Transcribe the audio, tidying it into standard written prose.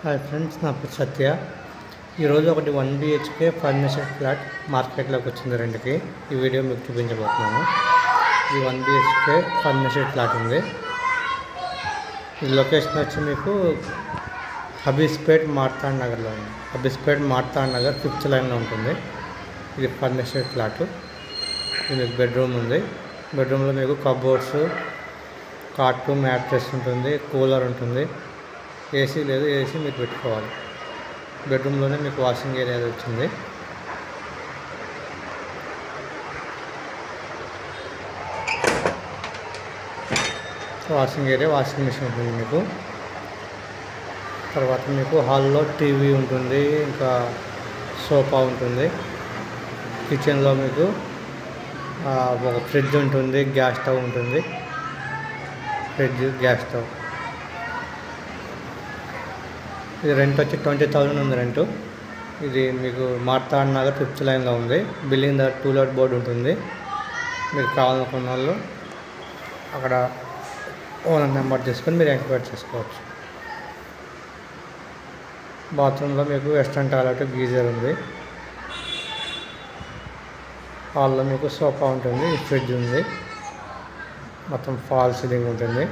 Hi friends, నా పేరు సత్య. ఈరోజు ఒకటి 1 BHK ఫర్నిచర్ ఫ్లాట్ మార్కెట్లోకి వచ్చింది రెండుకి. ఈ వీడియో మీకు చూపించబోతున్నాను. ఇది 1 BHK ఫర్నిచర్ ఫ్లాట్ ఉంది. ఈ లొకేషన్ వచ్చి మీకు హబీస్పేట్ మార్తాండ్ నగర్లో ఉంది. హబీస్పేట్ మార్తాండ్ నగర్ 5th లైన్లో ఉంటుంది. ఇది ఫర్నిచర్ ఫ్లాట్. ఇది మీకు బెడ్రూమ్ ఉంది. బెడ్రూమ్లో మీకు కబోర్డ్స్, కాట్, మ్యాట్రెస్ ఉంటుంది, కూలర్ ఉంటుంది. ఏసీ లేదు, ఏసీ మీరు పెట్టుకోవాలి. బెడ్రూమ్లోనే మీకు వాషింగ్ ఏరియా వచ్చింది. వాషింగ్ ఏరియా, వాషింగ్ మిషన్ ఉంటుంది మీకు. తర్వాత మీకు హాల్లో టీవీ ఉంటుంది, ఇంకా సోఫా ఉంటుంది. కిచెన్లో మీకు ఒక ఫ్రిడ్జ్ ఉంటుంది, గ్యాస్ స్టవ్ ఉంటుంది. Fridge, gas stove. ఇది రెంట్ వచ్చి 20,000 ఉంది రెంటు. ఇది మీకు మార్తాండ్ నగర్ 5th లైన్లో ఉంది. బిల్డింగ్ దగ్గర టూలెట్ బోర్డు ఉంటుంది. మీరు కావాలనుకున్న వాళ్ళు అక్కడ ఓనర్ నెంబర్ తీసుకొని మీరు ఎంక్వైరీ చేసుకోవచ్చు. బాత్రూంలో మీకు వెస్ట్రన్ టాయిలెట్, గీజర్ ఉంది. హాల్లో మీకు సోఫా ఉంటుంది, ఫ్రిడ్జ్ ఉంది, మొత్తం ఫాల్ సీలింగ్ ఉంటుంది.